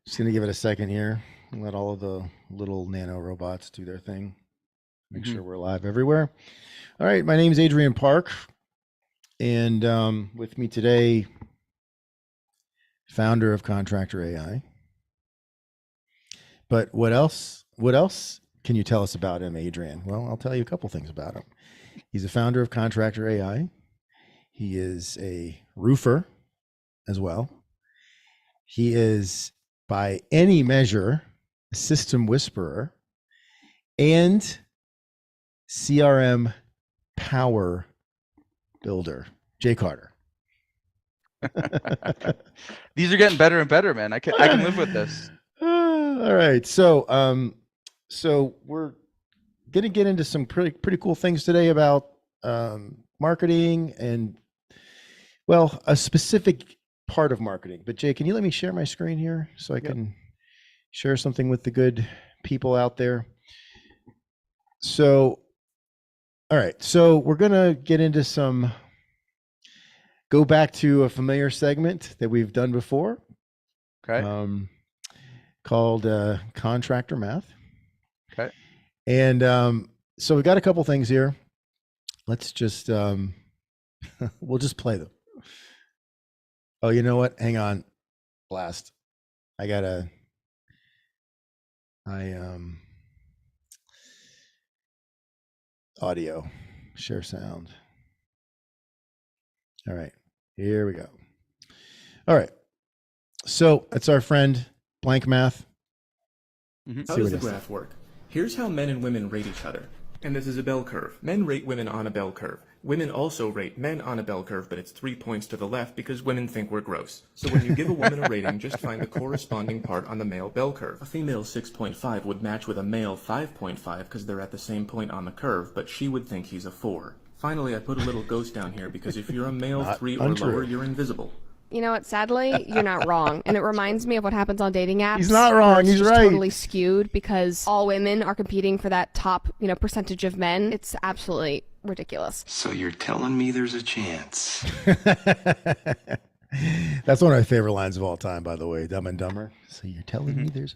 Just gonna give it a second here and let all of the little nano robots do their thing. Make sure we're live everywhere. All right, my name is Adrian Park, and with me today, founder of Contractor AI. But what else? What else can you tell us about him, Adrian? Well, I'll tell you a couple things about him. He's a founder of Contractor AI. He is a roofer as well. He is, by any measure, a system whisperer and CRM power builder. Jay Carter. These are getting better and better, man. I can live with this. All right. So we're going to get into some pretty cool things today about marketing and, well, a specific part of marketing. But Jay, can you let me share my screen here so I can share something with the good people out there? So, all right. So we're going to get into go back to a familiar segment that we've done before. Okay. Called Contractor Math. Okay. And so we got a couple things here. Let's just we'll just play them. Oh, you know what? Hang on. Blast. Audio, share sound. All right, here we go. All right. So it's our friend Blank Math. How does the graph work? Here's how men and women rate each other. And this is a bell curve. Men rate women on a bell curve. Women also rate men on a bell curve, but it's 3 points to the left because women think we're gross. So when you give a woman a rating, just find the corresponding part on the male bell curve. A female 6.5 would match with a male 5.5 because they're at the same point on the curve, but she would think he's a 4. Finally, I put a little ghost down here because if you're a male 3 or lower, you're invisible. You know what? Sadly, you're not wrong. And it reminds me of what happens on dating apps. He's not wrong. He's right. Totally skewed because all women are competing for that top, percentage of men. It's absolutely ridiculous. So you're telling me there's a chance? That's one of my favorite lines of all time, by the way. Dumb and Dumber. So you're telling me there's,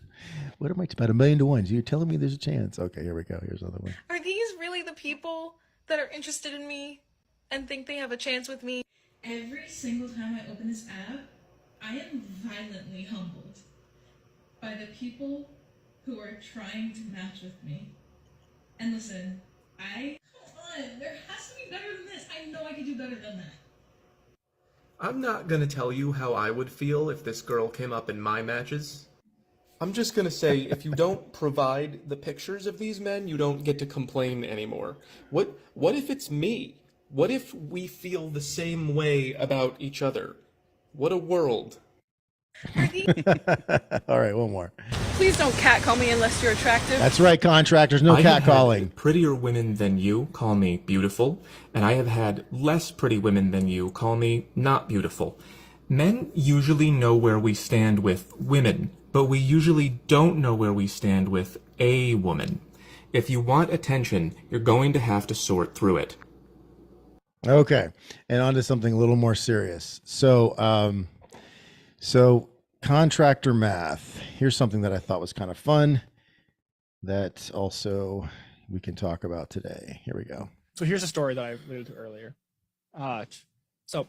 what am I, about 1,000,000 to 1? So you're telling me there's a chance. Okay, here we go. Here's another one. Are these really the people that are interested in me and think they have a chance with me? Every single time I open this app, I am violently humbled by the people who are trying to match with me. And listen, come on, there has to be better than this. I know I could do better than that. I'm not gonna tell you how I would feel if this girl came up in my matches. I'm just gonna say, if you don't provide the pictures of these men, you don't get to complain anymore. What if it's me? What if we feel the same way about each other? What a world. All right, one more. Please don't catcall me unless you're attractive. That's right, contractors. No catcalling. Prettier women than you call me beautiful, and I have had less pretty women than you call me not beautiful. Men usually know where we stand with women, but we usually don't know where we stand with a woman. If you want attention, you're going to have to sort through it. Okay, and on to something a little more serious. So Contractor Math. Here's something that I thought was kind of fun that also we can talk about today. Here we go. So here's a story that I alluded to earlier. So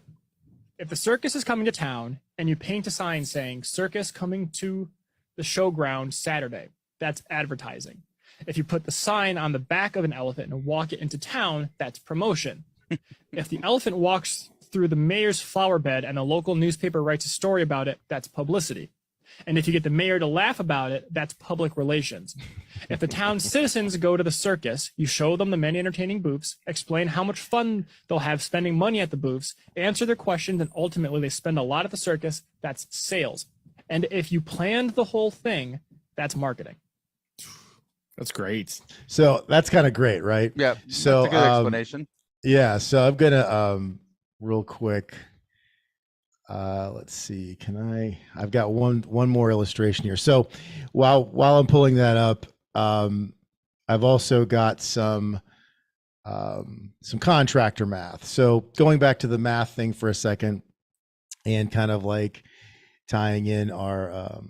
if the circus is coming to town and you paint a sign saying circus coming to the showground Saturday, that's advertising. If you put the sign on the back of an elephant and walk it into town, that's promotion. If the elephant walks through the mayor's flower bed and the local newspaper writes a story about it, that's publicity. And if you get the mayor to laugh about it, that's public relations. If the town's citizens go to the circus, you show them the many entertaining booths, explain how much fun they'll have spending money at the booths, answer their questions, and ultimately they spend a lot at the circus, that's sales. And if you planned the whole thing, that's marketing. That's great. So that's kind of great, right? Yeah. So that's a good explanation. Yeah. So I'm gonna real quick. Let's see. I've got one more illustration here. So while I'm pulling that up, I've also got some contractor math. So going back to the math thing for a second and kind of like tying in our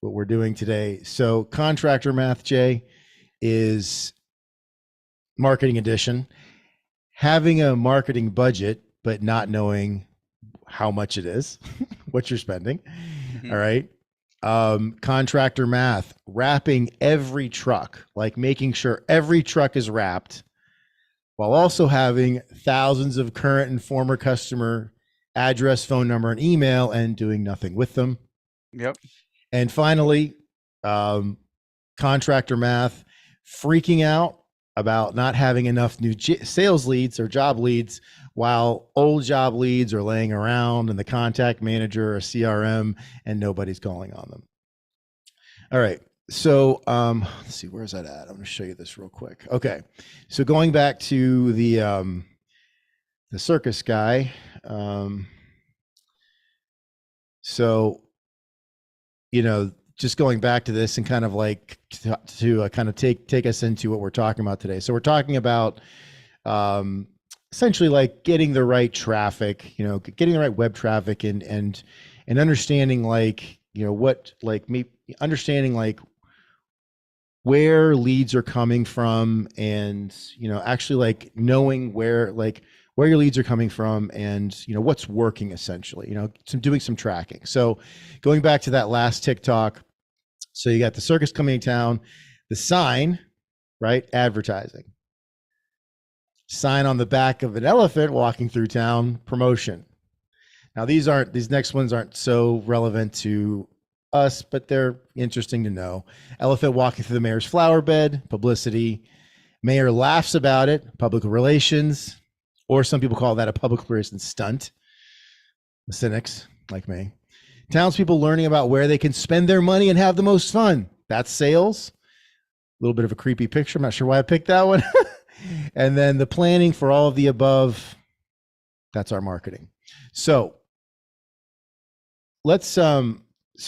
what we're doing today. So contractor math, Jay, is marketing edition. Having a marketing budget, but not knowing how much it is, what you're spending. Mhm. All right. Contractor math, wrapping every truck, like making sure every truck is wrapped while also having thousands of current and former customer address, phone number, and email and doing nothing with them. Yep. And finally, contractor math, freaking out about not having enough new sales leads or job leads while old job leads are laying around in the contact manager or CRM and nobody's calling on them. All right. So let's see, where's that at? I'm going to show you this real quick. Okay. So going back to the circus guy. So, you know, just going back to this and kind of like to kind of take us into what we're talking about today. So we're talking about essentially like getting the right traffic, you know, getting the right web traffic and understanding like, you know, what like me understanding like where leads are coming from and, you know, actually like knowing where your leads are coming from and, you know, what's working essentially, you know, doing some tracking. So going back to that last TikTok, so you got the circus coming to town, the sign, right? Advertising. Sign on the back of an elephant walking through town, promotion. Now these next ones aren't so relevant to us, but they're interesting to know. Elephant walking through the mayor's flower bed, publicity. Mayor laughs about it, public relations, or some people call that a public relations stunt. The cynics like me. Townspeople learning about where they can spend their money and have the most fun. That's sales. A little bit of a creepy picture. I'm not sure why I picked that one. And then the planning for all of the above. That's our marketing. So let's so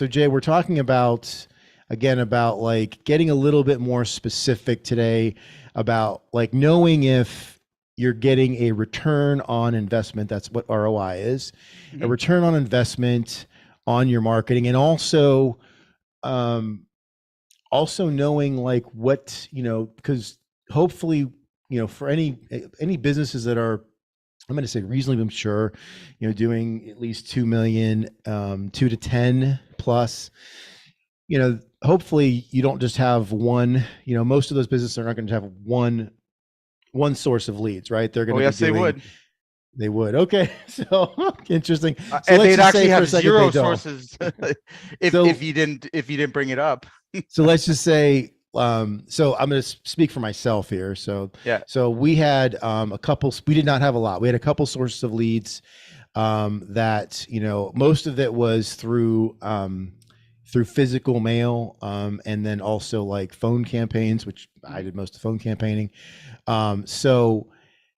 Jay, we're talking about like getting a little bit more specific today about like knowing if you're getting a return on investment. That's what ROI is. Mm-hmm. A return on investment on your marketing, and also knowing like what, you know, because hopefully, you know, for any businesses that are, I'm going to say reasonably mature, you know, doing at least 2 million, 2 to 10 plus, you know, hopefully you don't just have one, you know, most of those businesses are not going to have one source of leads, right? They're going to yes, they would. They would. Okay. So interesting. So and they'd actually have zero sources if you didn't bring it up. So let's just say, so I'm going to speak for myself here. So, yeah. So we had we did not have a lot. We had a couple sources of leads that, you know, most of it was through physical mail, and then also like phone campaigns, which I did most of the phone campaigning. So,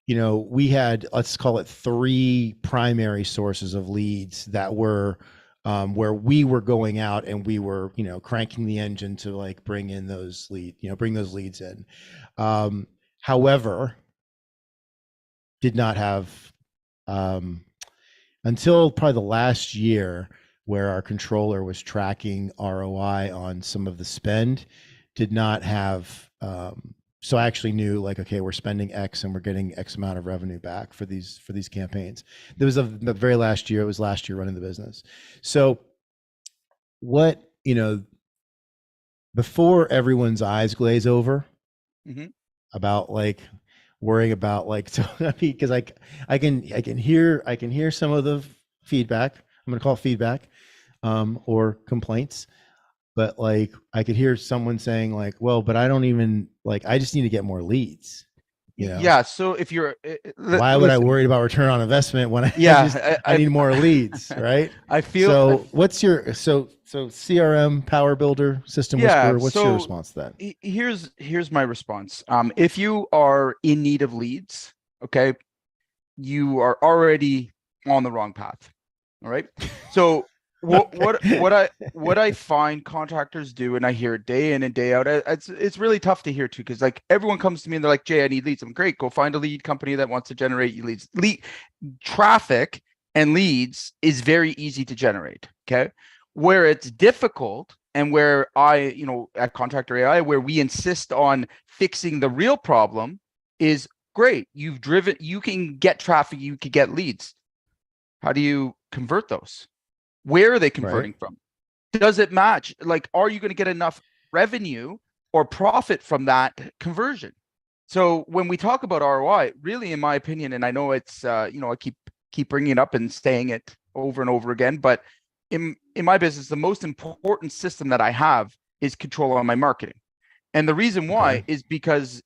you know, we had, let's call it 3 primary sources of leads that were where we were going out and we were, you know, cranking the engine to like bring those leads in. However, did not have until probably the last year where our controller was tracking ROI on some of the spend, did not have so I actually knew like, okay, we're spending X and we're getting X amount of revenue back for these campaigns. There was the very last year. It was last year running the business. So what, you know, before everyone's eyes glaze over mm-hmm. about like worrying about like, so because I can hear some of the feedback. I'm going to call it feedback or complaints. But like, I could hear someone saying like, well, but I don't even like, I just need to get more leads. You know? Yeah. So if you're, why would I worry about return on investment when I need more leads, right? I feel so. What's your so CRM Power Builder System Whisperer? What's your response to that? Here's my response. If you are in need of leads, okay, you are already on the wrong path. All right. So. What I find contractors do, and I hear it day in and day out, it's really tough to hear too, because like everyone comes to me and they're like, Jay, I need leads. I'm great. Go find a lead company that wants to generate you leads. Traffic and leads is very easy to generate. Okay. Where it's difficult and where at Contractor AI, where we insist on fixing the real problem is great. You can get traffic, you can get leads. How do you convert those? Where are they converting from? Does it match? Like, are you going to get enough revenue or profit from that conversion? So when we talk about ROI, really, in my opinion, and I know it's, I keep bringing it up and saying it over and over again, but in my business, the most important system that I have is control on my marketing. And the reason why is because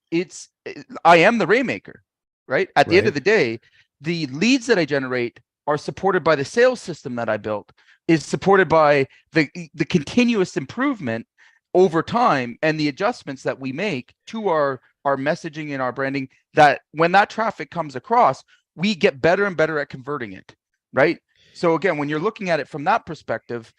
I am the rainmaker, right? At the end of the day, the leads that I generate are supported by the sales system that I built, is supported by the continuous improvement over time and the adjustments that we make to our messaging and our branding, that when that traffic comes across, we get better and better at converting it, right? So again, when you're looking at it from that perspective,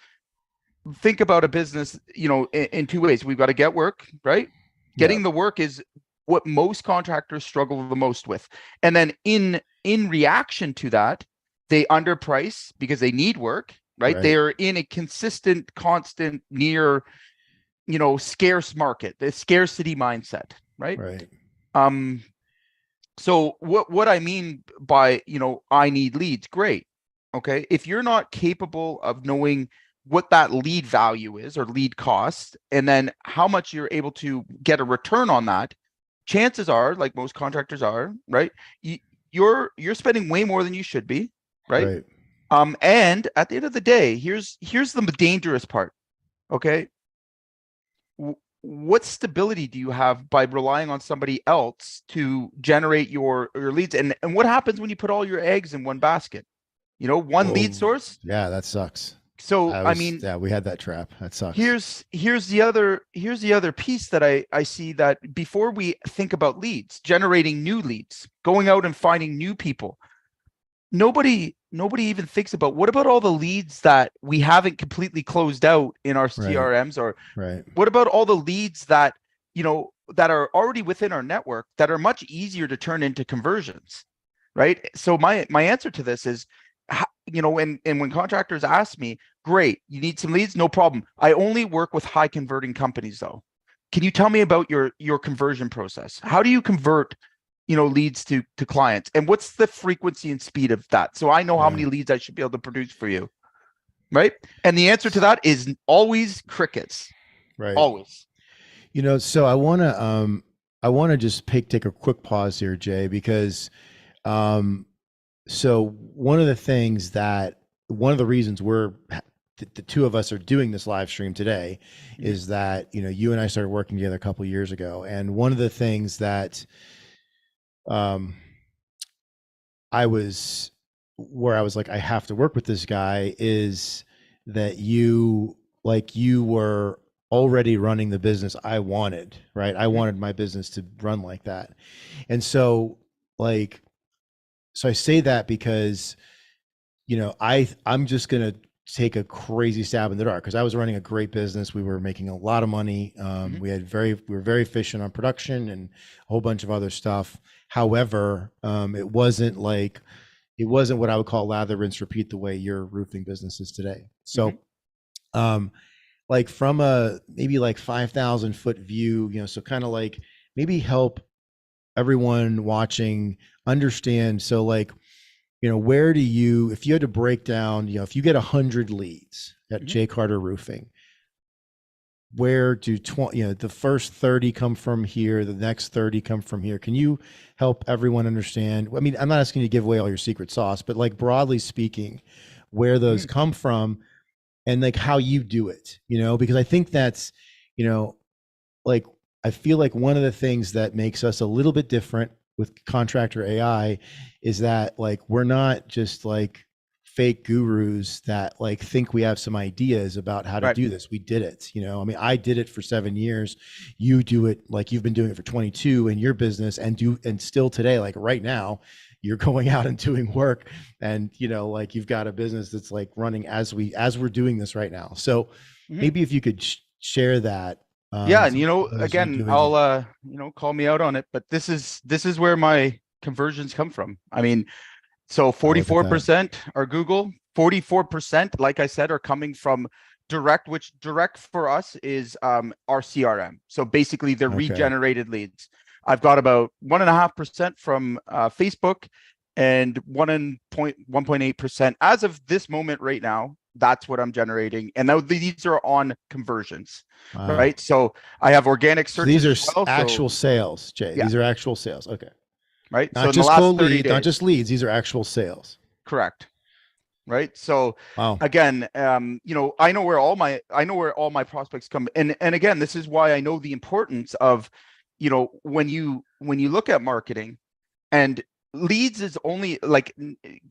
think about a business, in two ways. We've got to get work, right? Getting the work is what most contractors struggle the most with. And then in reaction to that, they underprice because they need work, right? They are in a consistent, constant, near, scarce market, the scarcity mindset, right? So what I mean by, I need leads, great. Okay. If you're not capable of knowing what that lead value is or lead cost, and then how much you're able to get a return on that, chances are, like most contractors are, right? You're spending way more than you should be, right? And at the end of the day, here's the dangerous part. Okay. What stability do you have by relying on somebody else to generate your leads? And what happens when you put all your eggs in one basket? One lead source? Yeah, that sucks. So we had that trap. That sucks. Here's the other piece that I see, that before we think about leads, generating new leads, going out and finding new people, nobody even thinks about, what about all the leads that we haven't completely closed out in our CRMs, or what about all the leads that that are already within our network that are much easier to turn into conversions, right? So my answer to this is, and when contractors ask me, great, you need some leads, no problem. I only work with high converting companies though. Can you tell me about your conversion process? How do you convert leads to clients, and what's the frequency and speed of that, so I know how many leads I should be able to produce for you, right? And the answer to that is always crickets, always. So I want to just take a quick pause here, Jay, because so one of the reasons the two of us are doing this live stream today is that you and I started working together a couple of years ago, and one of the things that I was like, I have to work with this guy, is that you were already running the business I wanted, right? I wanted my business to run like that. And so I say that because, I'm just going to take a crazy stab in the dark, because I was running a great business. We were making a lot of money. We were very efficient on production and a whole bunch of other stuff. However, it wasn't what I would call lather, rinse, repeat the way your roofing business is today. So, from a maybe 5,000 foot view, so kind of maybe help everyone watching understand. So where do you, if you had to break down, if you get 100 leads at J. Carter Roofing, where do the first 30 come from here, the next 30 come from here? Can you help everyone understand? I mean, I'm not asking you to give away all your secret sauce, but broadly speaking, where those come from, and how you do it, because I think that's, I feel like one of the things that makes us a little bit different with Contractor AI is that we're not just fake gurus that think we have some ideas about how to do this. We did it, I mean, I did it for 7 years. You do it, you've been doing it for 22 in your business, and still today, right now, you're going out and doing work, and you've got a business that's running as we're doing this right now. So maybe if you could share that. And again, I'll call me out on it, but this is where my conversions come from. I mean, so 44% are Google, 44%, like I said, are coming from direct, which direct for us is our CRM. So basically they're Okay. regenerated leads. I've got about 1.5% from Facebook and 1.8% as of this moment right now. That's what I'm generating. And now these are on conversions, Wow. right? So I have organic So searches. these are as well, actual so, sales, Jay. Yeah. These are actual sales. Okay. Right. Not So in just the last cold 30 leads, days, not just leads. These are actual sales. correct. Right. So Wow. again, you know, I know where all my prospects come. And again, this is why I know the importance of, you know, when you look at marketing, and leads is only like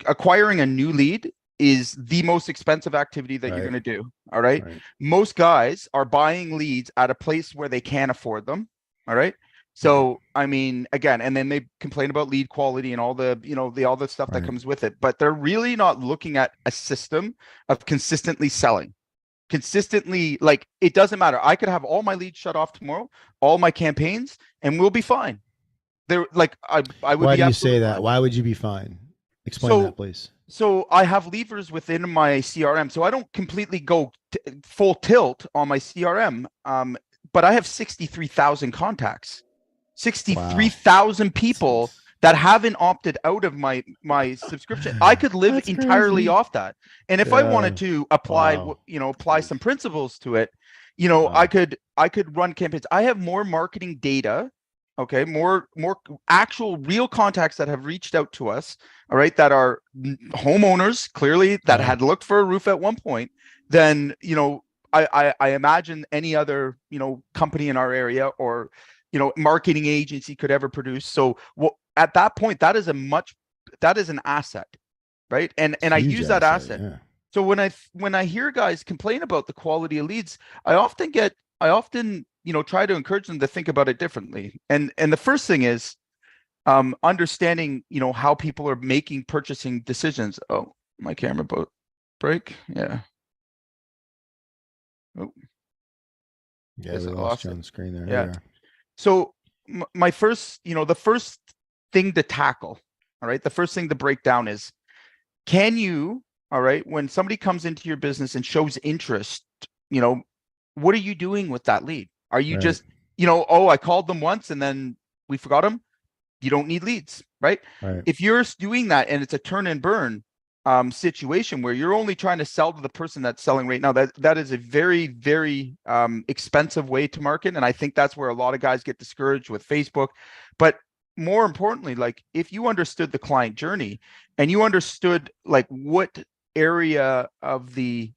acquiring a new lead is the most expensive activity that you're Right. going to do. All right? Right. Most guys are buying leads at a place where they can't afford them. All right. So, I mean, again, and then they complain about lead quality and all the, you know, all the stuff that Right. comes with it, but they're really not looking at a system of consistently selling. Consistently, like, it doesn't matter. I could have all my leads shut off tomorrow, all my campaigns, and we'll be fine. They're like, I would Why be do you absolutely say that? fine. Why would you be fine? Explain that, please. So I have levers within my CRM. So I don't completely go full tilt on my CRM. But I have 63,000 contacts, 63,000 people Jeez. that haven't opted out of my subscription. I could live That's entirely crazy. off that. And if I wanted to apply, Wow. apply some principles to it, you know, Wow. I could run campaigns. I have more marketing data. Okay, more actual real contacts that have reached out to us, all right, that are homeowners clearly that Yeah. had looked for a roof at one point, than, you know, I imagine any other, you know, company in our area or, you know, marketing agency could ever produce. So at that point, that is an asset, right? And I Huge use that asset. Yeah. So when I hear guys complain about the quality of leads, I often you know, try to encourage them to think about it differently. And the first thing is understanding, you know, how people are making purchasing decisions. Oh, my camera break. Yeah. Oh, Yeah, guess we I lost you it. on the screen there. Yeah. There you are. So my first, you know, the first thing to tackle, all right, the first thing to break down is, can you, all right, when somebody comes into your business and shows interest, you know, what are you doing with that lead? Are you Right. just, you know, oh, I called them once and then we forgot them? You don't need leads, right? Right. If you're doing that and it's a turn and burn situation where you're only trying to sell to the person that's selling right now, that is a very, very expensive way to market. And I think that's where a lot of guys get discouraged with Facebook. But more importantly, like, if you understood the client journey and you understood like what area of the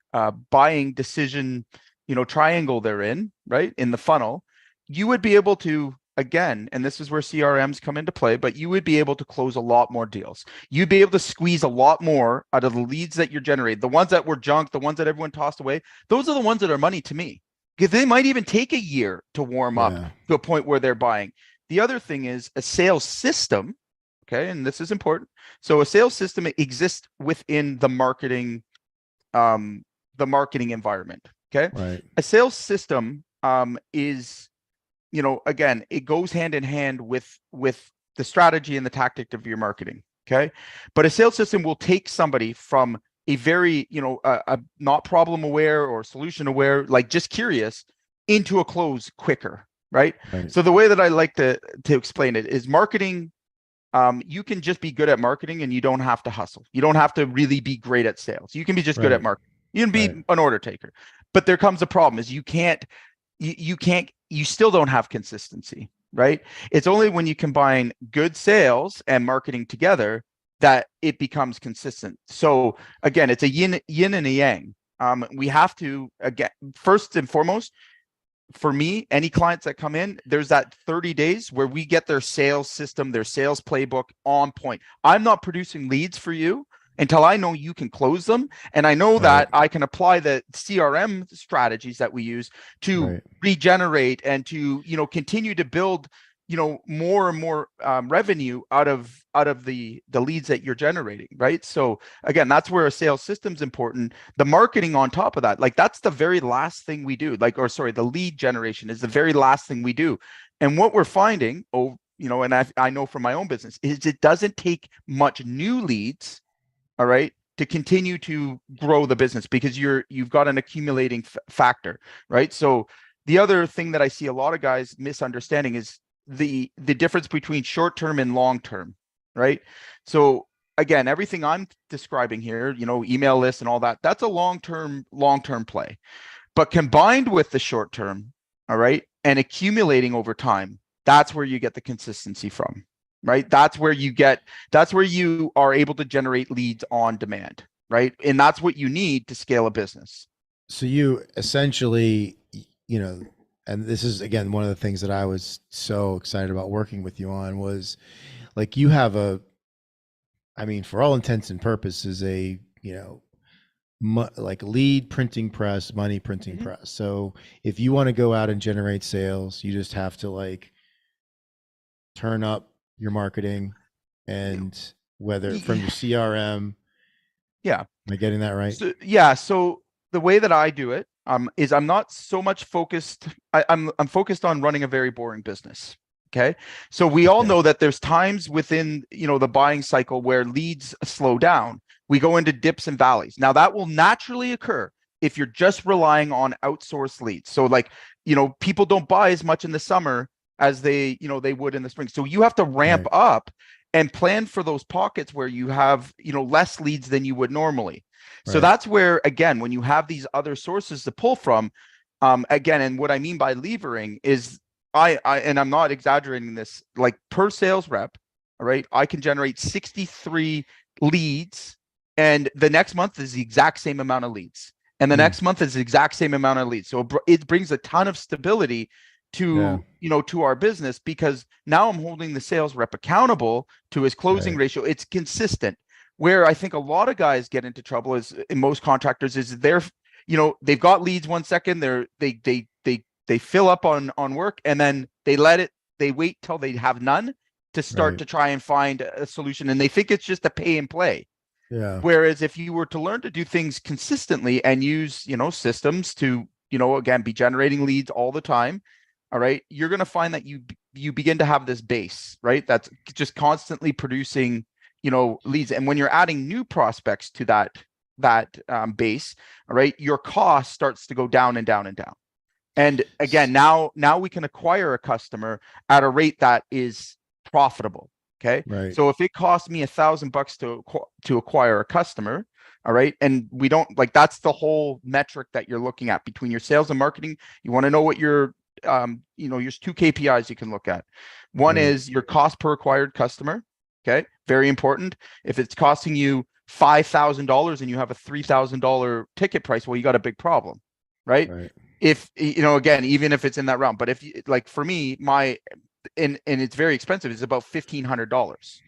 buying decision, you know, triangle they're in, right, in the funnel, you would be able to, again, and this is where CRMs come into play, but you would be able to close a lot more deals. You'd be able to squeeze a lot more out of the leads that you're generating. The ones that were junk, the ones that everyone tossed away, those are the ones that are money to me, because they might even take a year to warm up to a point where they're buying. The other thing is a sales system. Okay. And this is important. So a sales system exists within the marketing environment. Okay. Right. A sales system is, you know, again, it goes hand in hand with the strategy and the tactic of your marketing. Okay. But a sales system will take somebody from a very, you know, a not problem aware or solution aware, like just curious, into a close quicker. Right. So the way that I like to explain it is marketing. You can just be good at marketing and you don't have to hustle. You don't have to really be great at sales. You can be just good at marketing. You can be an order taker. But there comes a problem is you still don't have consistency, right? It's only when you combine good sales and marketing together that it becomes consistent. So again, it's a yin and a yang. We have to, again, first and foremost, for me, any clients that come in, there's that 30 days where we get their sales system, their sales playbook on point. I'm not producing leads for you until I know you can close them. And I know that I can apply the CRM strategies that we use to regenerate and to, you know, continue to build, you know, more and more revenue out of the leads that you're generating, right? So again, that's where a sales system's important. The marketing on top of that, like, that's the very last thing we do. Like, or sorry, the lead generation is the very last thing we do. And what we're finding, you know, and I know from my own business, is it doesn't take much new leads, all right, to continue to grow the business because you've got an accumulating factor, right? So the other thing that I see a lot of guys misunderstanding is the difference between short term and long term, right? So again, everything I'm describing here, you know, email lists and all that, that's a long-term play. But combined with the short term, all right, and accumulating over time, that's where you get the consistency from, right? That's where you are able to generate leads on demand, right? And that's what you need to scale a business. So you essentially, you know, and this is again one of the things that I was so excited about working with you on was like you have I mean, for all intents and purposes, a, you know, like lead printing press, money printing press. So if you want to go out and generate sales, you just have to like turn up your marketing and whether from your CRM. Yeah. Am I getting that right? So, yeah. So the way that I do it is I'm not so much focused. I'm focused on running a very boring business. Okay. So we all know that there's times within, you know, the buying cycle where leads slow down. We go into dips and valleys. Now that will naturally occur if you're just relying on outsourced leads. So like, you know, people don't buy as much in the summer as they would in the spring. So you have to ramp up and plan for those pockets where you have, you know, less leads than you would normally. So that's where, again, when you have these other sources to pull from, again, and what I mean by levering is and I'm not exaggerating this, like per sales rep, all right, I can generate 63 leads and the next month is the exact same amount of leads. And the next month is the exact same amount of leads. So it brings a ton of stability to, you know, to our business because now I'm holding the sales rep accountable to his closing ratio. It's consistent. Where I think a lot of guys get into trouble is in most contractors is you know, they've got leads 1 second, they fill up on work and then they wait till they have none to start to try and find a solution. And they think it's just a pay and play. Yeah. Whereas if you were to learn to do things consistently and use, you know, systems to, you know, again, be generating leads all the time, all right, you're going to find that you begin to have this base, right? That's just constantly producing, you know, leads. And when you're adding new prospects to that base, all right, your cost starts to go down and down and down. And again, now we can acquire a customer at a rate that is profitable. Okay. Right. So if it costs me $1,000 to acquire a customer, all right, and we don't like that's the whole metric that you're looking at between your sales and marketing. You want to know what your you know, there's 2 KPIs you can look at. One is your cost per acquired customer. Okay, very important. If it's costing you $5,000 and you have a $3,000 ticket price, well, you got a big problem, right? If you know, again, even if it's in that realm, but if like for me, and it's very expensive, it's about $1,500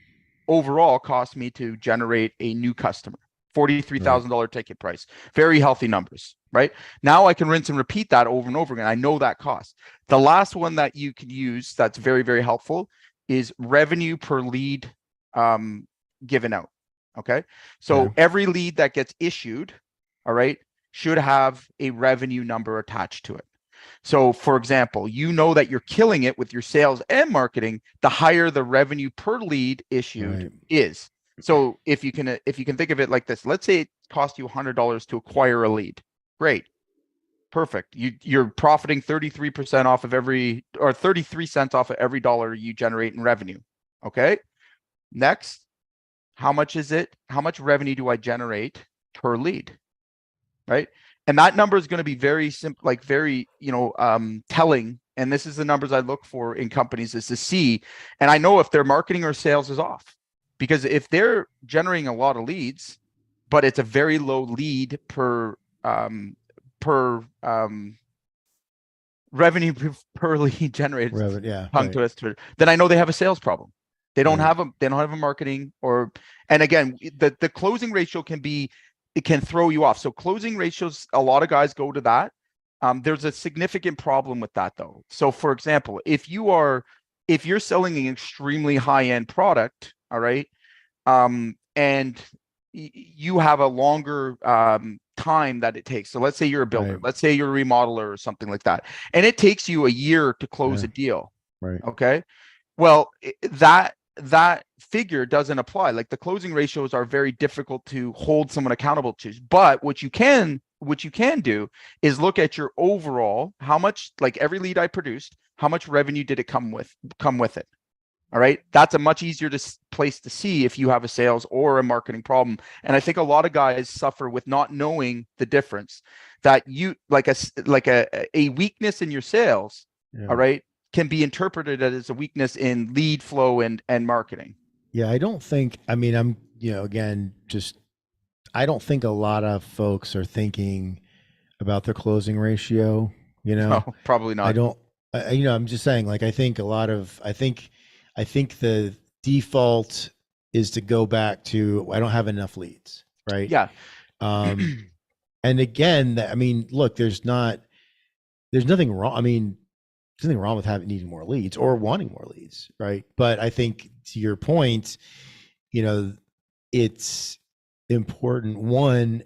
overall cost me to generate a new customer. $43,000 ticket price, very healthy numbers, right? Now I can rinse and repeat that over and over again. I know that cost. The last one that you can use that's very, very helpful is revenue per lead given out. Okay. So every lead that gets issued, all right, should have a revenue number attached to it. So for example, you know that you're killing it with your sales and marketing, the higher the revenue per lead issued is. So if you can think of it like this, let's say it cost you $100 to acquire a lead. Great. Perfect. You're profiting 33% off of or 33 cents off of every dollar you generate in revenue. Okay. Next, how much is it? How much revenue do I generate per lead? Right. And that number is going to be very simple, like very, you know, telling. And this is the numbers I look for in companies is to see. And I know if their marketing or sales is off, because if they're generating a lot of leads, but it's a very low lead per revenue per lead generated, then I know they have a sales problem. They don't have a marketing and again, the closing ratio it can throw you off. So closing ratios, a lot of guys go to that. There's a significant problem with that though. So for example, if you're selling an extremely high-end product, all right, and you have a longer time that it takes. So let's say you're a builder, let's say you're a remodeler or something like that, and it takes you a year to close a deal. Right. Okay. Well, that that figure doesn't apply. Like the closing ratios are very difficult to hold someone accountable to. But what you can do is look at your overall, how much, like every lead I produced, how much revenue did it come with it? All right. That's a much easier place to see if you have a sales or a marketing problem. And I think a lot of guys suffer with not knowing the difference, that you like a weakness in your sales. Yeah. All right. Can be interpreted as a weakness in lead flow and marketing. Yeah. I don't think, I mean, I'm, again, I don't think a lot of folks are thinking about their closing ratio, No, probably not. I don't, I'm just saying, like, I think the default is to go back to, I don't have enough leads, right? Yeah. And again, I mean, look, there's nothing wrong. I mean, there's nothing wrong with needing more leads or wanting more leads, right? But I think to your point, it's important, one,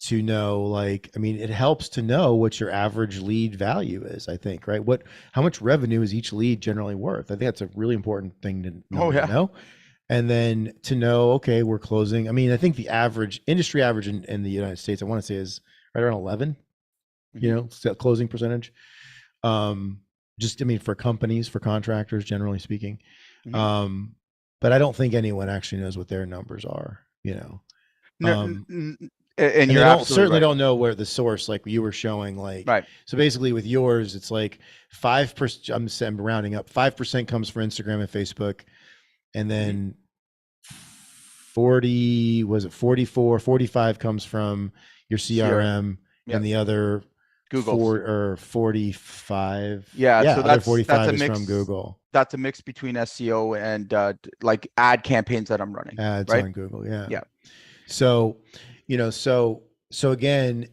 to know, like, I mean, it helps to know what your average lead value is, I think, right? How much revenue is each lead generally worth? I think that's a really important thing to know. And then to know, okay, we're closing. I mean, I think the industry average in the United States, I want to say, is right around 11, closing percentage. Just, I mean, for companies, for contractors, generally speaking. But I don't think anyone actually knows what their numbers are, and you certainly don't know where the source, like you were showing, like, right. So basically with yours, it's like 5%, I'm rounding up, 5% comes from Instagram and Facebook. And then 45 comes from your CRM, and the other Google 45. So that's 45 is from Google. That's a mix between SEO and like ad campaigns that I'm running. Ads right? on Google. Yeah. Yeah. So, so again,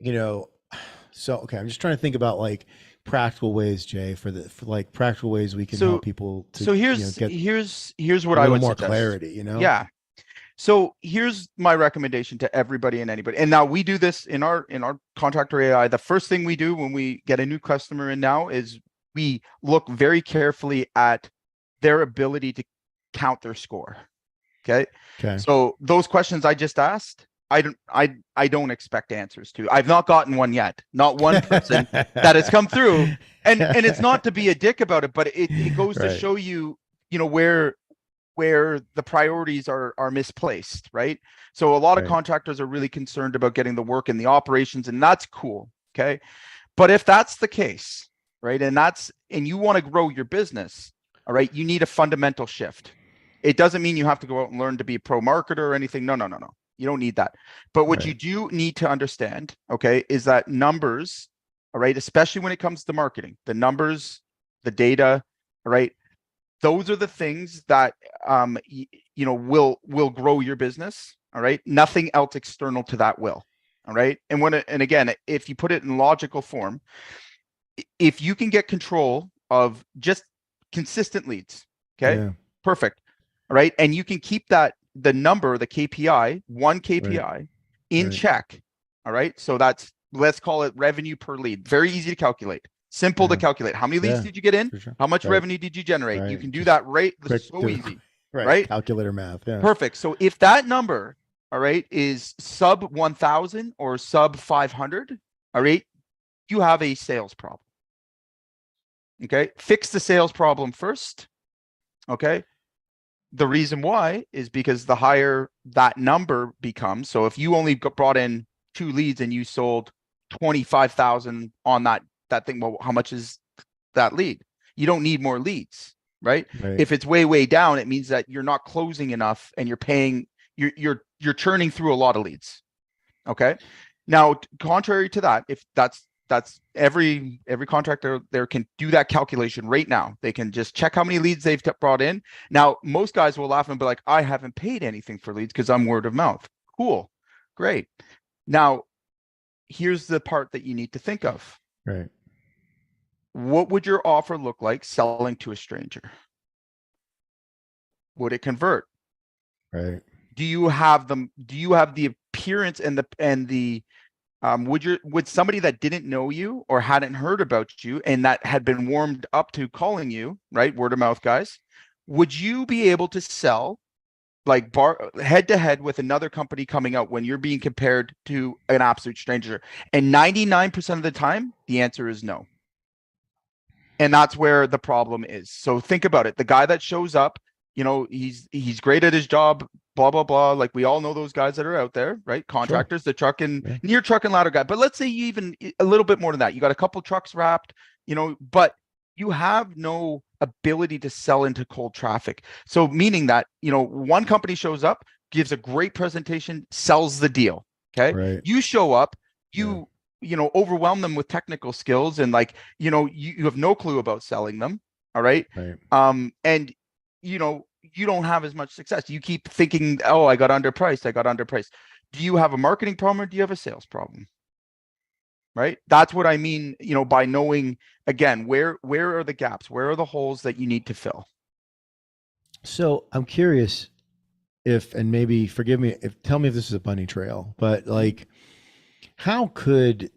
okay, I'm just trying to think about, like, practical ways, Jay, for practical ways we can help people to, here's what a I little would more suggest. clarity, Yeah. So here's my recommendation to everybody and anybody. And now we do this in our Contractor AI. The first thing we do when we get a new customer in now is we look very carefully at their ability to count their score. Okay. So those questions I just asked, I don't expect answers to. I've not gotten one yet. Not one person that has come through. And it's not to be a dick about it, but it goes to show you, where the priorities are misplaced, right? So a lot of contractors are really concerned about getting the work and the operations, and that's cool. Okay. But if that's the case, right, and you want to grow your business, all right, you need a fundamental shift. It doesn't mean you have to go out and learn to be a pro marketer or anything. No. You don't need that. But what you do need to understand, okay, is that numbers, all right, especially when it comes to marketing, the numbers, the data, all right, those are the things that will grow your business. All right. Nothing else external to that will. All right. And again, if you put it in logical form, if you can get control of just consistent leads, okay, perfect. All right. And you can keep the number, the KPI, one KPI in check. All right. So let's call it revenue per lead. Very easy to calculate. Simple to calculate. How many leads did you get in? How much revenue did you generate? You can do that so easy. Right? Calculator math. Yeah. Perfect. So if that number, all right, is sub 1,000 or sub 500, all right, you have a sales problem. Okay. Fix the sales problem first. Okay. The reason why is because the higher that number becomes. So if you only brought in 2 leads and you sold 25,000 on that thing, well, how much is that lead? You don't need more leads, right? If it's way down, it means that you're not closing enough and you're churning through a lot of leads. Okay. Now, contrary to that, if that's every contractor there can do that calculation right now. They can just check how many leads they've brought in. Now, most guys will laugh and be like, I haven't paid anything for leads because I'm word of mouth. Cool. Great. Now, here's the part that you need to think of. Right. What would your offer look like selling to a stranger? Would it convert? Right. Do you have the appearance and the Would somebody that didn't know you or hadn't heard about you and that had been warmed up to calling you, right? Word of mouth guys, would you be able to sell like head to head with another company coming out when you're being compared to an absolute stranger? And 99% of the time, the answer is no. And that's where the problem is. So think about it. The guy that shows up, you know, he's great at his job, blah, blah, blah. Like we all know those guys that are out there, right? Contractors, the truck and near truck and ladder guy. But let's say you even a little bit more than that. You got a couple trucks wrapped, you know, but you have no ability to sell into cold traffic. So meaning that, you know, one company shows up, gives a great presentation, sells the deal. Okay. Right. You show up, you know, overwhelm them with technical skills and like, you know, you have no clue about selling them. All right. And you know, you don't have as much success. You keep thinking, oh, I got underpriced. Do you have a marketing problem or do you have a sales problem? Right. That's what I mean, you know, by knowing again, where are the gaps? Where are the holes that you need to fill? So I'm curious if, and maybe forgive me, tell me if this is a bunny trail, but like, how could,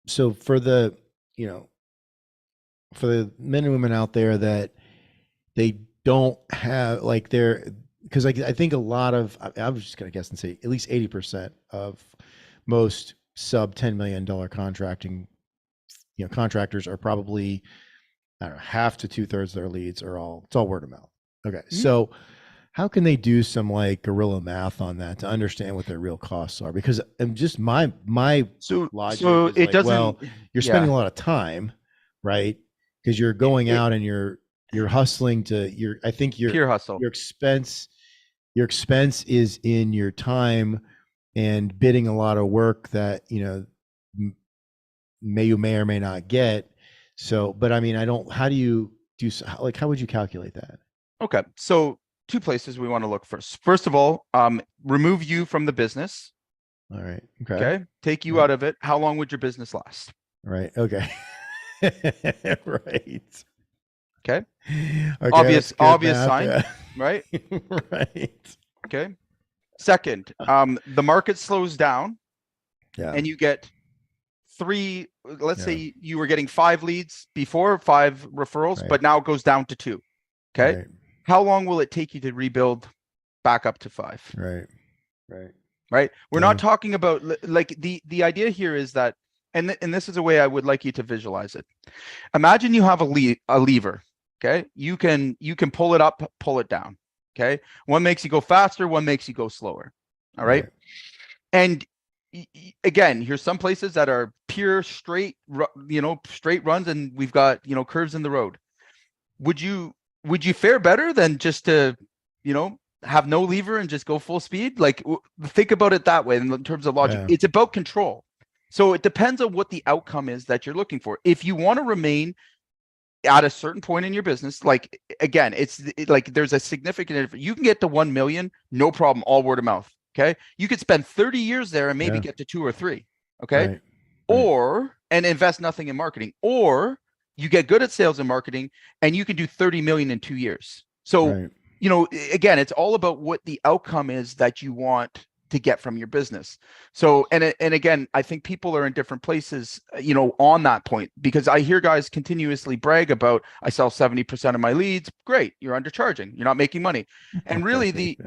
so for the, you know, for the men and women out there that they don't have like because I think a lot of, I was just going to guess and say at least 80% of most sub $10 million contracting, you know, contractors are probably, I don't know, half to 2/3 of their leads are it's all word of mouth. Okay. So how can they do some like guerrilla math on that to understand what their real costs are? Because just my logic so is it like, doesn't, well, you're spending a lot of time, right? Because you're going out and you're hustling to I think pure hustle. Your expense is in your time and bidding a lot of work that, you know, you may or may not get. So, but I mean, how do you do, like, how would you calculate that? Okay. So two places we want to look first. First of all, remove you from the business. All right. Okay. Okay. Take you out of it. How long would your business last? Right. Okay. Right. Okay. Obvious math, sign, right? Right. Okay. Second, the market slows down and you get let's say you were getting 5 leads before, 5 referrals, but now it goes down to 2. Okay. Right. How long will it take you to rebuild back up to 5? Right. We're not talking about like the idea here is that, and this is a way I would like you to visualize it. Imagine you have a lever. Okay. You can pull it up, pull it down. Okay. One makes you go faster, one makes you go slower. All right. And again, here's some places that are pure straight runs, and we've got, you know, curves in the road. Would you fare better than just to, you know, have no lever and just go full speed? Like, think about it that way in terms of logic. It's about control. So it depends on what the outcome is that you're looking for. If you want to remain at a certain point in your business, like, again, like there's a significant, you can get to 1 million, no problem, all word of mouth. Okay. You could spend 30 years there and maybe get to 2 or 3. Okay. Or, and invest nothing in marketing, or you get good at sales and marketing and you can do 30 million in 2 years. So, you know, again, it's all about what the outcome is that you want to get from your business. So, and again, I think people are in different places, you know, on that point, because I hear guys continuously brag about, I sell 70% of my leads. Great. You're undercharging. You're not making money. And really the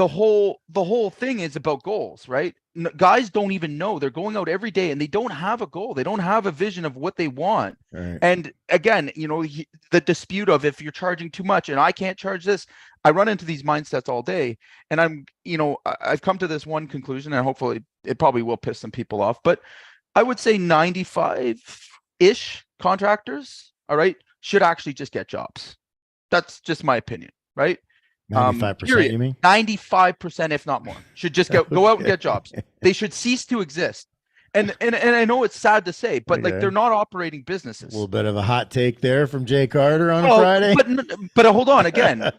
whole thing is about goals, right? Guys don't even know. They're going out every day and they don't have a goal. They don't have a vision of what they want. And again, you know, the dispute of, if you're charging too much and I can't charge this, I run into these mindsets all day. And I've come to this one conclusion, and hopefully it probably will piss some people off, but I would say 95-ish contractors, all right, should actually just get jobs. That's just my opinion, right? 95%, you mean? 95%, if not more, should just go out and get jobs. They should cease to exist. And I know it's sad to say, but like, they're not operating businesses. A little bit of a hot take there from Jay Carter on a Friday. But hold on, again,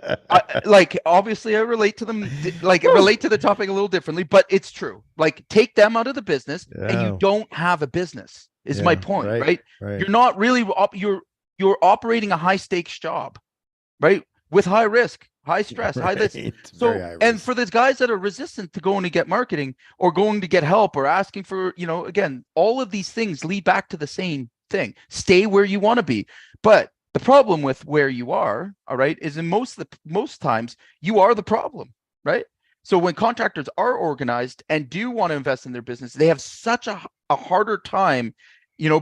like, obviously I relate to them, like relate to the topic a little differently, but it's true. Like, take them out of the business and you don't have a business is my point, right? You're not really, you're operating a high stakes job, right? with high risk, high stress, high this. Right. So, Very high and risk. for those guys that are resistant to going to get marketing or going to get help or asking for, again, all of these things lead back to the same thing. Stay where you want to be. But the problem with where you are, all right, is in most times you are the problem, right? So when contractors are organized and do want to invest in their business, they have such a harder time,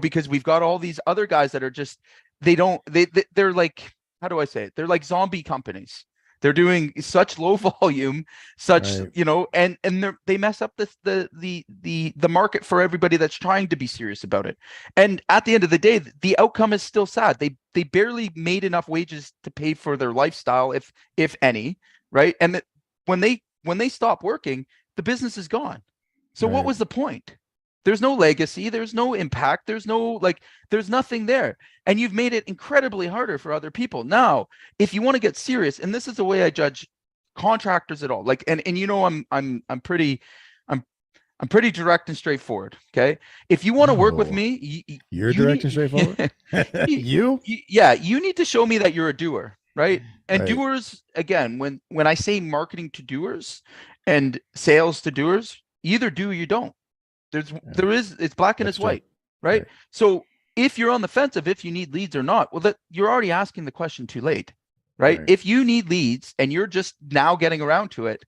because we've got all these other guys that are just, they're like, how do I say it? They're like zombie companies. They're doing such low volume, such, Right. and they mess up the market for everybody that's trying to be serious about it. And at the end of the day, the outcome is still sad. They barely made enough wages to pay for their lifestyle, if any, right? And when they stop working, the business is gone. So what Right. was the point? There's no legacy, there's no impact, there's nothing there. And you've made it incredibly harder for other people. Now, if you want to get serious, and this is the way I judge contractors at all, like, and I'm pretty direct and straightforward. Okay. If you want to work with Oh, me, You're you direct and need, straightforward. You? you need to show me that you're a doer, right? And Right. doers, again, when I say marketing to doers and sales to doers, you either do or you don't. It's black and That's it's true. white, right? Right. So if you're on the fence of if you need leads or not, well, you're already asking the question too late, right? Right. If you need leads and you're just now getting around to it,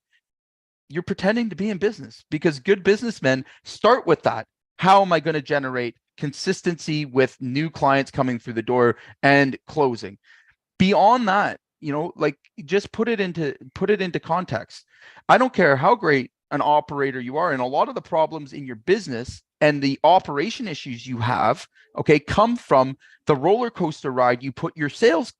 you're pretending to be in business, because good businessmen start with that. How am I going to generate consistency with new clients coming through the door and closing? Beyond that, like, just put it into context. I don't care how great an operator you are, and a lot of the problems in your business and the operation issues you have, okay, come from the roller coaster ride you put your sales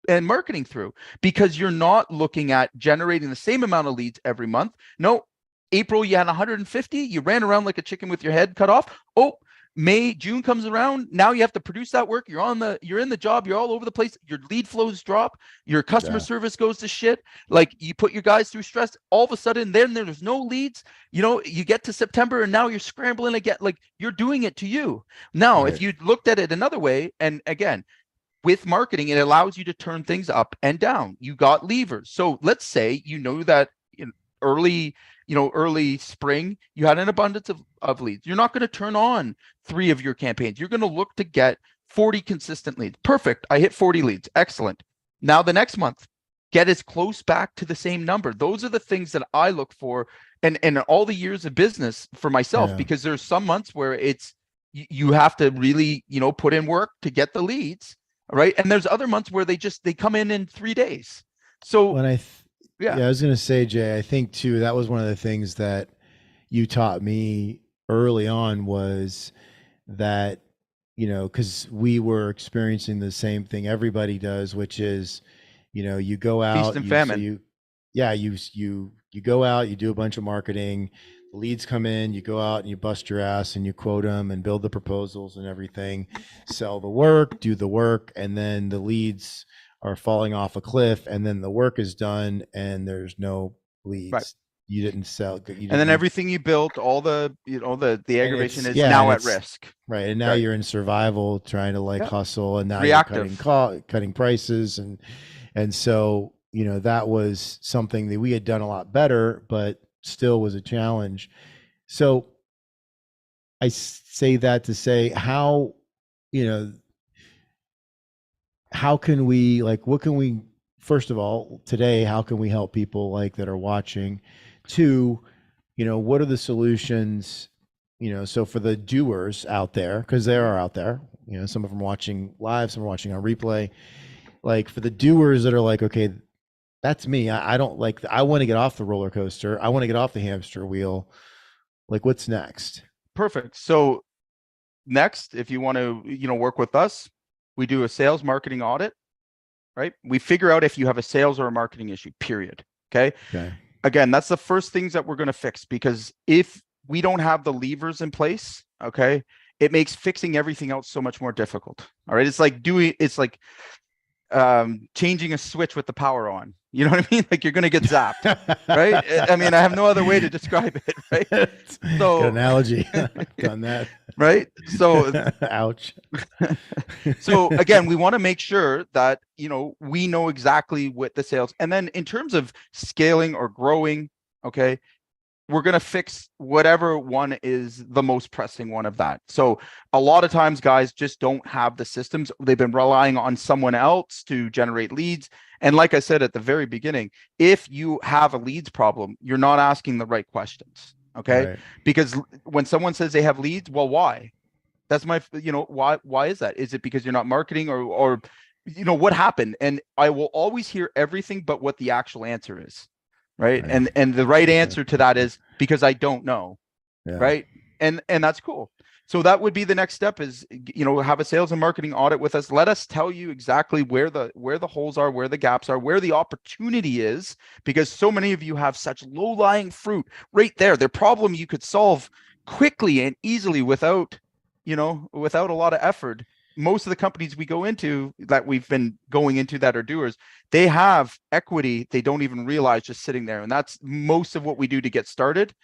and marketing through, because you're not looking at generating the same amount of leads every month. No, April you had 150, you ran around like a chicken with your head cut off. Oh, May, June comes around, now you have to produce that work. You're in the job, you're all over the place. Your lead flows drop, your customer Yeah. service goes to shit. Like, you put your guys through stress. All of a sudden, then there's no leads. You get to September and now you're scrambling again. Like, you're doing it to you. Now, if Right. you looked at it another way, and again, with marketing, it allows you to turn things up and down. You got levers. So let's say that in early spring, you had an abundance of leads. You're not going to turn on 3 of your campaigns. You're going to look to get 40 consistent leads. Perfect. I hit 40 leads. Excellent. Now the next month, get as close back to the same number. Those are the things that I look for, and all the years of business for myself, Yeah. because there's some months where you have to really, put in work to get the leads. Right. And there's other months where they come in 3 days. So When yeah. I was going to say, Jay, I think too, that was one of the things that you taught me early on, was that, cause we were experiencing the same thing everybody does, which is, you go out, Feast and famine. you go out, you do a bunch of marketing, the leads come in, you go out and you bust your ass and you quote them and build the proposals and everything, sell the work, do the work, and then the leads are falling off a cliff, and then the work is done and there's no leads. Right. You didn't sell. And then everything you built, all the aggravation is yeah, now and at it's- risk. Right. And now Right. you're in survival, trying to Yeah. hustle, and now Reactive. you're cutting prices. And so, that was something that we had done a lot better, but still was a challenge. So I say that to say, how can we, what can we, first of all, today, how can we help people that are watching? 2, what are the solutions, so for the doers out there, because they are out there, some of them watching live, some are watching on replay, for the doers that are okay, that's me. I don't I want to get off the roller coaster. I want to get off the hamster wheel. What's next? Perfect. So next, if you want to, work with us, we do a sales marketing audit, right? We figure out if you have a sales or a marketing issue, period. Okay. Okay. Again, that's the first things that we're going to fix, because if we don't have the levers in place, okay, it makes fixing everything else so much more difficult. All right. It's like changing a switch with the power on. You know what I mean? Like you're going to get zapped, right? I mean, I have no other way to describe it, right? So good analogy. Done that. Right. So ouch. so again, we want to make sure that, you know, we know exactly what the sales, and then in terms of scaling or growing, okay, we're going to fix whatever one is the most pressing one of that. So a lot of times guys just don't have the systems. They've been relying on someone else to generate leads. And like I said at the very beginning, if you have a leads problem, you're not asking the right questions. Okay. Right. Because when someone says they have leads, well, why? That's my, you know, why is that? Is it because you're not marketing or, you know, what happened? And I will always hear everything but what the actual answer is. Right. And the right answer to that is because I don't know. Yeah. Right. And that's cool. So that would be the next step is, you know, have a sales and marketing audit with us. Let us tell you exactly where the holes are, where the gaps are, where the opportunity is, because so many of you have such low-lying fruit right there. Their problem you could solve quickly and easily without, you know, without a lot of effort. Most of the companies we go into that we've been going into that are doers, they have equity they don't even realize just sitting there. And that's most of what we do to get started.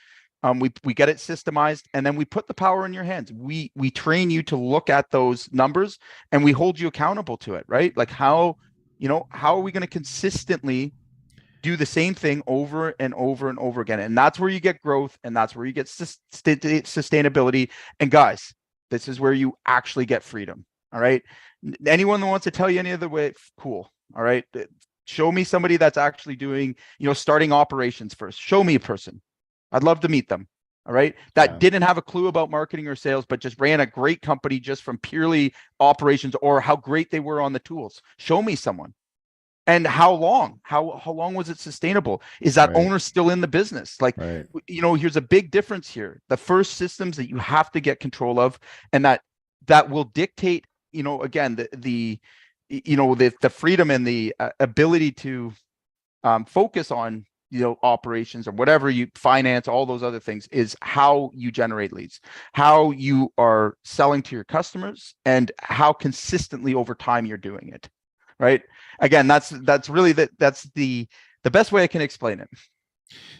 We get it systemized, and then we put the power in your hands. We train you to look at those numbers, and we hold you accountable to it, right? Like how are we going to consistently do the same thing over and over and over again? And that's where you get growth, and that's where you get sustainability. And guys, this is where you actually get freedom. All right. Anyone that wants to tell you any other way, cool. All right. Show me somebody that's actually doing, you know, starting operations first. Show me a person. I'd love to meet them. All right. That didn't have a clue about marketing or sales, but just ran a great company just from purely operations or how great they were on the tools. Show me someone. And how long? How long was it sustainable? Is that owner still in the business? Like, you know, here's a big difference here. The first systems that you have to get control of, and that will dictate, you know, again, the freedom and the ability to focus on, you know, operations or whatever you finance, all those other things, is how you generate leads, how you are selling to your customers, and how consistently over time you're doing it. Right. Again, that's really that's the best way I can explain it.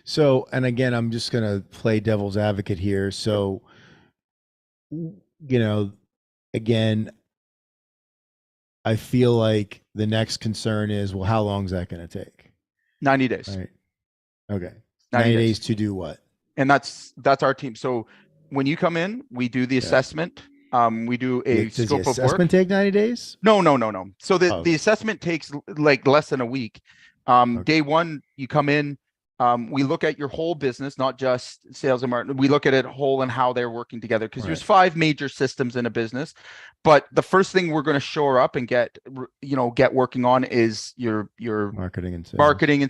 So, and again, I'm just going to play devil's advocate here. So, you know, again, I feel like the next concern is, well, how long is that going to take? 90 days. Right. Okay. 90 days to do what? And that's our team. So when you come in, we do the assessment. We do a Does scope the of work. assessment take 90 days? No. So the assessment takes like less than a week. Day one, you come in, we look at your whole business, not just sales and marketing. We look at it whole and how they're working together, because there's 5 major systems in a business. But the first thing we're going to shore up and get working on is your marketing and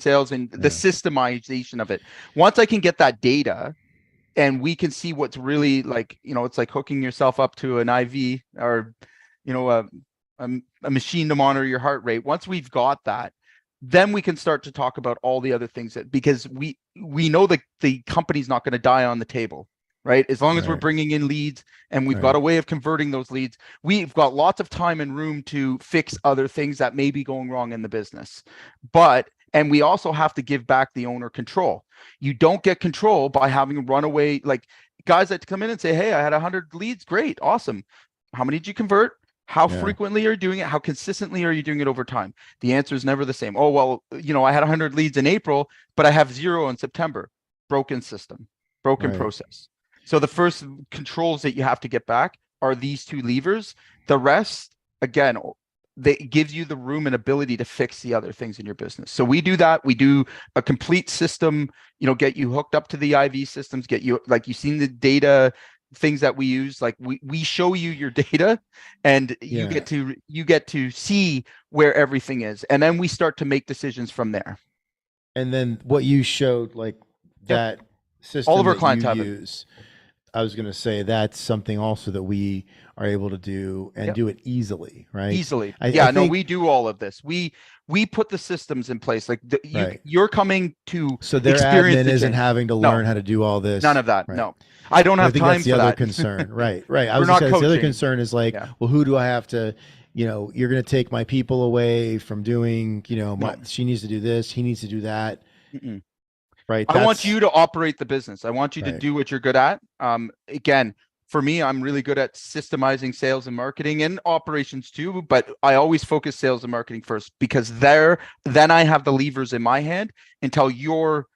sales and the systemization of it. Once I can get that data, and we can see what's really, like, you know, it's like hooking yourself up to an IV or, you know, a machine to monitor your heart rate. Once we've got that, then we can start to talk about all the other things because we know that the company's not going to die on the table, right? As long as we're bringing in leads and we've got a way of converting those leads, we've got lots of time and room to fix other things that may be going wrong in the business. And we also have to give back the owner control. You don't get control by having runaway, like guys that come in and say, hey, I had 100 leads. Great. Awesome. How many did you convert? How frequently are you doing it? How consistently are you doing it over time? The answer is never the same. Oh, well, you know, I had 100 leads in April, but I have 0 in September. Broken system, broken process. So the first controls that you have to get back are these 2 levers. The rest, again, that gives you the room and ability to fix the other things in your business. So we do that. We do a complete system, you know, get you hooked up to the IV systems, get you, like, you've seen the data things that we use. Like we show you your data, and you get to see where everything is. And then we start to make decisions from there. And then what you showed, like that system all of our that clients you have use, I was going to say that's something also that we are able to do and do it easily, right? Easily. No, we do all of this. We put the systems in place. Like you're coming to, so their admin isn't having to learn how to do all this. None of that. Right. No, I don't have time for that. That's the other concern. Right. I was going to say the other concern is like, well, who do I have to you're going to take my people away from doing, No. she needs to do this, he needs to do that. Mm-mm. Right. I want you to operate the business. I want you to Right. do what you're good at. Again, for me, I'm really good at systemizing sales and marketing and operations too, but I always focus sales and marketing first, because then I have the levers in my hand until you've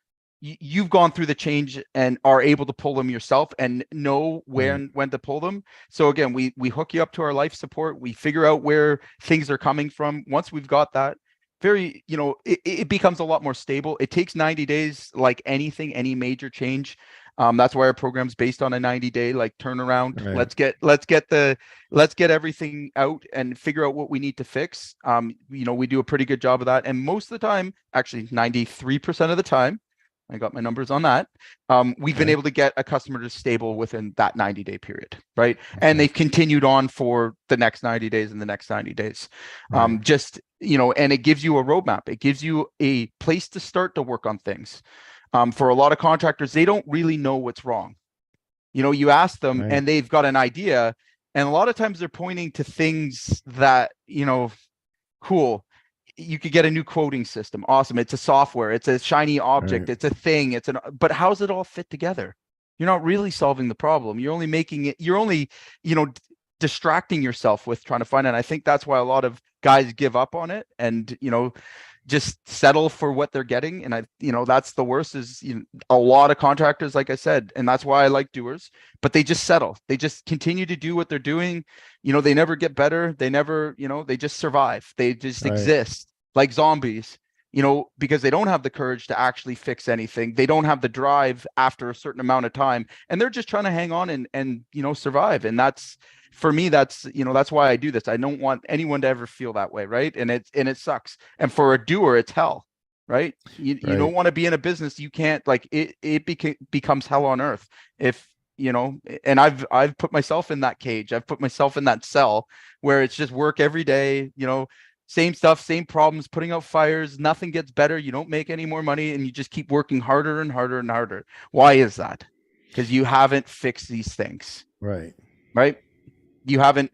gone through the change and are able to pull them yourself and know when to pull them. So again, we hook you up to our life support. We figure out where things are coming from. Once we've got that, it becomes a lot more stable. It takes 90 days, like anything, any major change. That's why our program's based on a 90-day turnaround. Right. Let's get everything out and figure out what we need to fix. We do a pretty good job of that. And most of the time, actually 93% of the time, I got my numbers on that. We've been able to get a customer to stable within that 90-day period, right? And they've continued on for the next 90 days and the next 90 days. Right. And it gives you a roadmap. It gives you a place to start to work on things. For a lot of contractors, they don't really know what's wrong. You ask them and they've got an idea, and a lot of times they're pointing to things that, cool. You could get a new quoting system. Awesome. It's a software. It's a shiny object. Right. It's a thing. But how's it all fit together? You're not really solving the problem. You're only making it, distracting yourself with trying to find it. And I think that's why a lot of guys give up on it and, just settle for what they're getting. And that's the worst is a lot of contractors, like I said, and that's why I like doers, but they just settle. They just continue to do what they're doing. They never get better. They never, they just survive. They just exist like zombies, because they don't have the courage to actually fix anything. They don't have the drive after a certain amount of time, and they're just trying to hang on and survive. And that's, for me, that's why I do this. I don't want anyone to ever feel that way. Right. And it sucks. And for a doer, it's hell, right? You don't want to be in a business. You can't, it becomes hell on earth. If, and I've put myself in that cage. I've put myself in that cell where it's just work every day, same stuff, same problems, putting out fires, nothing gets better. You don't make any more money, and you just keep working harder and harder and harder. Why is that? Because you haven't fixed these things. Right. Right. You haven't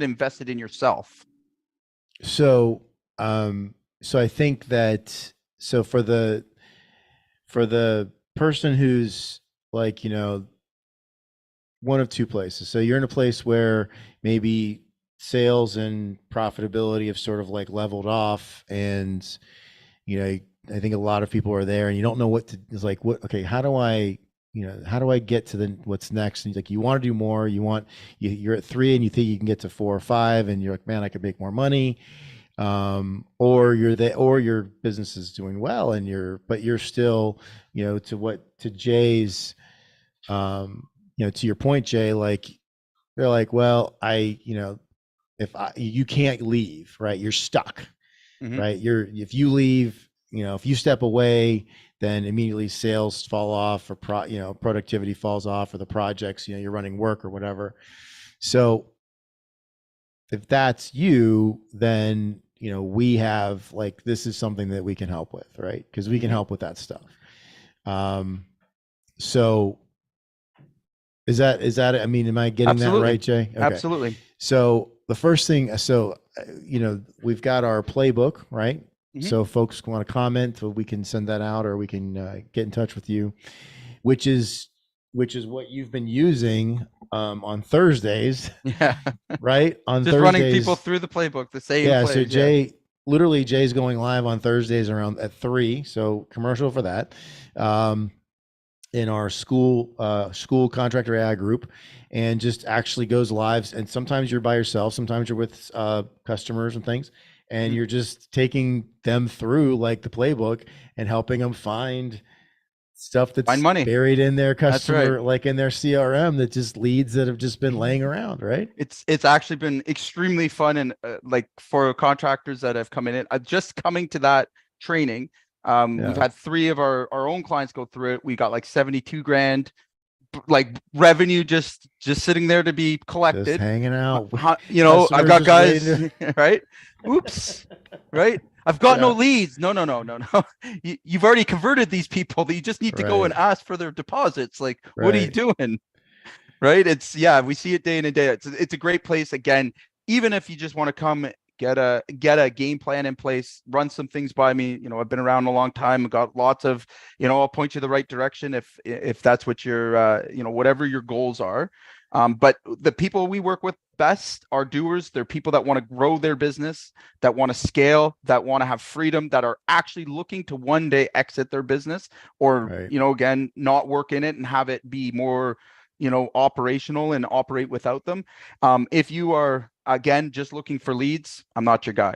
invested in yourself. So, so I think that, so for the person who's one of two places. So you're in a place where maybe sales and profitability have sort of leveled off, and I think a lot of people are there and you don't know what to, okay, how do I get to what's next? And you want to do more, you're at 3 and you think you can get to 4 or 5, and you're like, man, I could make more money. Or your business is doing well and you're still, to Jay's, to your point, Jay, they're like, well, you can't leave, right? You're stuck, right? If you leave, if you step away, then immediately sales fall off, or productivity falls off, or the projects, you're running work or whatever. So if that's you, then, we have this is something that we can help with, right? Because we can help with that stuff. So is that, I mean, am I getting Absolutely. that right, Jay? Okay. Absolutely. So the first thing, we've got our playbook, right? So folks want to comment, we can send that out, or we can get in touch with you, which is what you've been using on Thursdays. Yeah. Right? On just Thursdays, running people through the playbook, the same. Yeah. plays, So Jay's going live on Thursdays at 3. So commercial for that. In our school Contractor AI group, and just actually goes live. And sometimes you're by yourself, sometimes you're with customers and things, and you're just taking them through the playbook and helping them find stuff that's Find money. buried in their customer, right. In their CRM, that just leads that have just been laying around, right? It's actually been extremely fun, and for contractors that have come in, just coming to that training. We've had 3 of our own clients go through it. We got 72 grand, revenue just sitting there to be collected, just hanging out. I've got guys, right? Oops, right? I've got no leads. No. You've already converted these people. You just need to go and ask for their deposits. What are you doing? Right? We see it day in and day out. It's a great place. Again, even if you just want to come get a game plan in place, run some things by me. I've been around a long time, got lots of, I'll point you the right direction if that's what your whatever your goals are. But the people we work with best are doers. They're people that want to grow their business, that want to scale, that want to have freedom, that are actually looking to one day exit their business, or Right. again, not work in it and have it be more operational and operate without them. If you are, again, just looking for leads, I'm not your guy.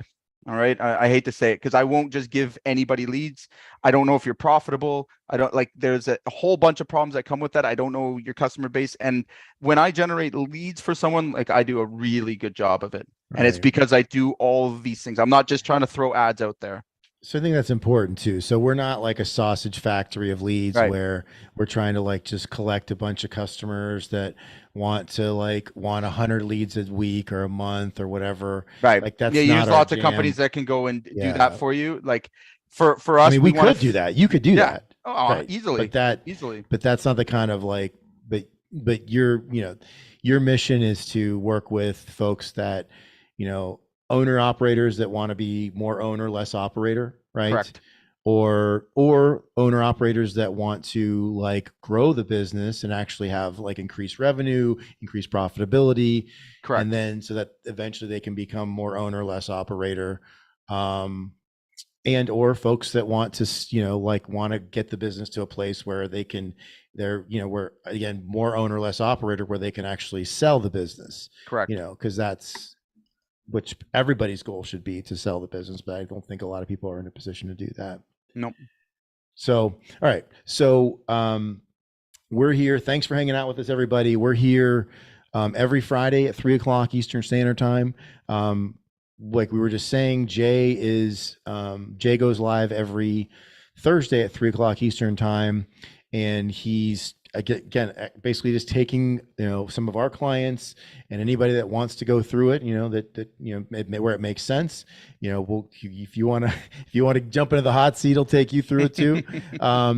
All right. I hate to say it, because I won't just give anybody leads. I don't know if you're profitable. I don't there's a whole bunch of problems that come with that. I don't know your customer base. And when I generate leads for someone, I do a really good job of it. And it's Right. because I do all of these things. I'm not just trying to throw ads out there. So I think that's important too. So we're not like a sausage factory of leads Right. where we're trying to just collect a bunch of customers that want 100 leads a week or a month or whatever. Right. Like that's yeah, not there's our lots of jam. companies that can go and do Yeah. that for you. For us, I mean, we wanna could do that. You could do Yeah. that. Oh, Right. easily. But that's not the kind of but your mission is to work with folks that, owner operators that want to be more owner, less operator, right? Correct. Or owner operators that want to grow the business and actually have increased revenue, increased profitability. Correct. And then so that eventually they can become more owner, less operator. And or folks that want to want to get the business to a place where where again, more owner, less operator, where they can actually sell the business. Correct. Because that's which everybody's goal should be, to sell the business, but I don't think a lot of people are in a position to do that. Nope. So, all right. So we're here. Thanks for hanging out with us, everybody. We're here every Friday at 3:00 Eastern Standard Time. Like we were just saying, Jay goes live every Thursday at 3:00 Eastern Time, and he's again basically just taking some of our clients and anybody that wants to go through it, where it makes sense. If you want to jump into the hot seat, he'll take you through it too.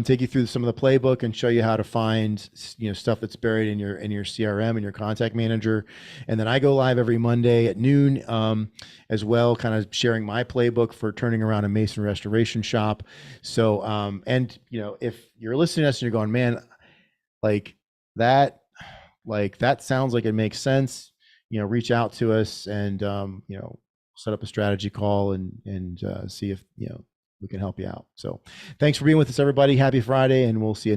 Take you through some of the playbook and show you how to find stuff that's buried in your CRM and your contact manager. And then I go live every Monday at noon as well, kind of sharing my playbook for turning around a mason restoration shop. So if you're listening to us and you're going, man, that sounds like it makes sense, reach out to us and set up a strategy call and see if we can help you out. So thanks for being with us, everybody. Happy Friday, and we'll see you